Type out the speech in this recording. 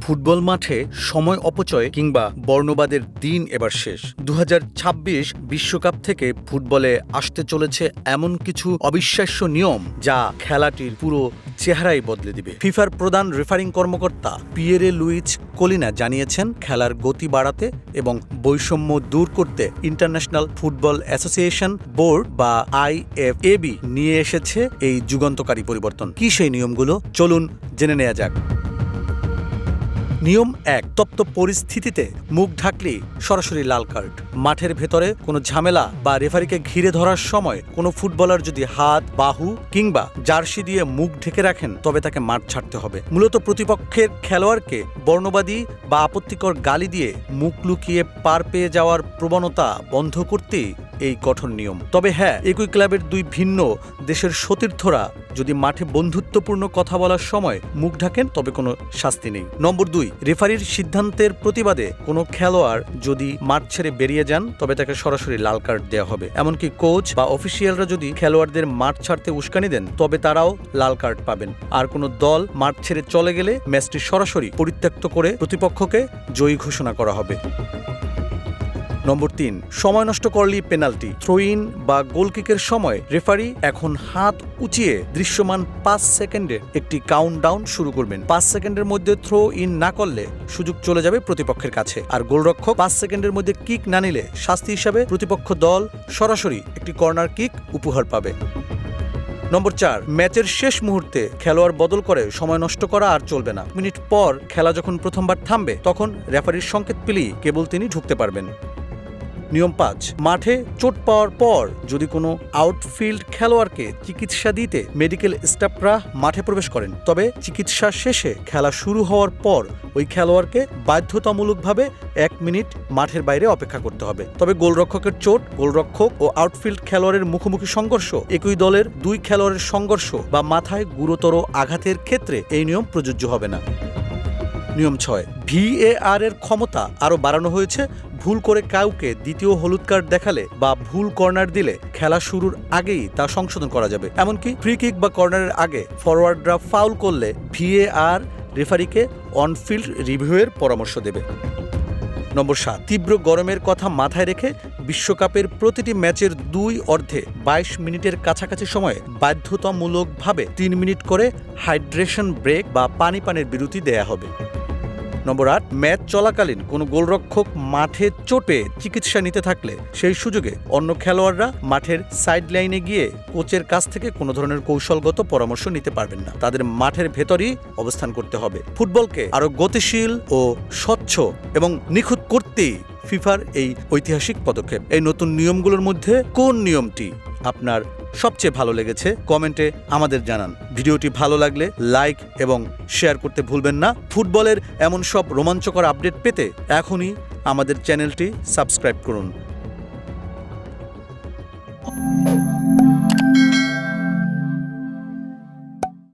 Football মাঠে সময় অপচয় কিংবা বর্ণবাদের দিন এবার শেষ। 2026 বিশ্বকাপ থেকে ফুটবলে আসতে চলেছে এমন কিছু অবিশ্বাস্য নিয়ম যা খেলাটির পুরো চেহারাই বদলে দিবে। ফিফার প্রধান রেফারিং কর্মকর্তা পিয়েরে লুইজ কোলিনা জানিয়েছেন, খেলার গতি বাড়াতে এবং বৈষম্য দূর করতে ইন্টারন্যাশনাল ফুটবল অ্যাসোসিয়েশন বোর্ড বা IFAB নিয়ে এসেছে এই যুগান্তকারী পরিবর্তন। কি সেই নিয়মগুলো? চলুন জেনে নেওয়া যাক। নিয়ম 1, তপ্ত পরিস্থিতিতে মুখ ঢাকলেই সরাসরি লাল কার্ড। মাঠের ভেতরে কোনো ঝামেলা বা রেফারিকে ঘিরে ধরার সময় কোনো ফুটবলার যদি হাত, বাহু কিংবা জার্সি দিয়ে মুখ ঢেকে রাখেন তবে তাকে মাঠ ছাড়তে হবে। মূলত প্রতিপক্ষের খেলোয়াড়কে বর্ণবাদী বা আপত্তিকর গালি দিয়ে মুখ লুকিয়ে পার পেয়ে যাওয়ার প্রবণতা বন্ধ করতেই এই কঠোর নিয়ম। তবে হ্যাঁ, একই ক্লাবের দুই ভিন্ন দেশের সতীর্থরা যদি মাঠে বন্ধুত্বপূর্ণ কথা বলার সময় মুখ ঢাকেন তবে কোনো শাস্তি নেই। নম্বর 2, রেফারির সিদ্ধান্তের প্রতিবাদে কোনো খেলোয়াড় যদি মাঠ ছেড়ে বেরিয়ে যান তবে তাকে সরাসরি লাল কার্ড দেওয়া হবে। এমনকি কোচ বা অফিসিয়ালরা যদি খেলোয়াড়দের মাঠ ছাড়তে উস্কানি দেন তবে তারাও লাল কার্ড পাবেন। আর কোনো দল মাঠ ছেড়ে চলে গেলে ম্যাচটি সরাসরি পরিত্যক্ত করে প্রতিপক্ষকে জয়ী ঘোষণা করা হবে। নম্বর 3, সময় নষ্ট করলেই পেনাল্টি। থ্রো ইন বা গোলকিকের সময় রেফারি এখন হাত উঁচিয়ে দৃশ্যমান 5 সেকেন্ডের একটি কাউন্টডাউন শুরু করবেন। 5 সেকেন্ডের মধ্যে থ্রো ইন না করলে সুযোগ চলে যাবে প্রতিপক্ষের কাছে, আর গোলরক্ষক 5 সেকেন্ডের মধ্যে কিক না নিলে শাস্তি হিসাবে প্রতিপক্ষ দল সরাসরি একটি কর্নার কিক উপহার পাবে। নম্বর 4, ম্যাচের শেষ মুহূর্তে খেলোয়াড় বদল করে সময় নষ্ট করা আর চলবে না। মিনিট পর খেলা যখন প্রথমবার থামবে তখন রেফারির সংকেত পেলেই কেবল তিনি ঢুকতে পারবেন। নিয়ম 5, মাঠে চোট পাওয়ার পর যদি কোনো আউটফিল্ড খেলোয়াড়কে চিকিৎসা দিতে মেডিকেল স্টাফরা মাঠে প্রবেশ করেন তবে চিকিৎসা শেষে খেলা শুরু হওয়ার পর ওই খেলোয়াড়কে বাধ্যতামূলকভাবে 1 মিনিট মাঠের বাইরে অপেক্ষা করতে হবে। তবে গোলরক্ষকের চোট, গোলরক্ষক ও আউটফিল্ড খেলোয়াড়ের মুখোমুখি সংঘর্ষ, একই দলের 2 খেলোয়াড়ের সংঘর্ষ বা মাথায় গুরুতর আঘাতের ক্ষেত্রে এই নিয়ম প্রযোজ্য হবে না। নিয়ম 6, VAR এর ক্ষমতা আরও বাড়ানো হয়েছে। ভুল করে কাউকে দ্বিতীয় হলুদ কার্ড দেখালে বা ভুল কর্নার দিলে খেলা শুরুর আগেই তা সংশোধন করা যাবে। এমনকি ফ্রি কিক বা কর্নারের আগে ফরওয়ার্ডরা ফাউল করলে VAR রেফারিকে অনফিল্ড রিভিউয়ের পরামর্শ দেবে। নম্বর 7, তীব্র গরমের কথা মাথায় রেখে বিশ্বকাপের প্রতিটি ম্যাচের 2 অর্ধে 22 মিনিটের কাছাকাছি সময়ে বাধ্যতামূলকভাবে 3 মিনিট করে হাইড্রেশন ব্রেক বা পানির বিরতি দেয়া হবে। নম্বর 8, ম্যাচ চলাকালীন কোনো গোলরক্ষক মাঠে চোট পেয়ে চিকিৎসা নিতে থাকলে সেই সুযোগে অন্য খেলোয়াড়রা মাঠের সাইড লাইনে গিয়ে কোচের কাছ থেকে কোনো ধরনের কৌশলগত পরামর্শ নিতে পারবেন না। তাদের মাঠের ভেতরেই অবস্থান করতে হবে। ফুটবলকে আরও গতিশীল ও স্বচ্ছ এবং নিখুঁত করতেই ফিফার এই ঐতিহাসিক পদক্ষেপ। এই নতুন নিয়মগুলোর মধ্যে কোন নিয়মটি আপনার সবচেয়ে ভালো লেগেছে কমেন্টে আমাদের জানান। ভিডিওটি ভালো লাগলে লাইক এবং শেয়ার করতে ভুলবেন না। ফুটবলের এমন সব রোমাঞ্চকর আপডেট পেতে এখনই আমাদের চ্যানেলটি সাবস্ক্রাইব করুন।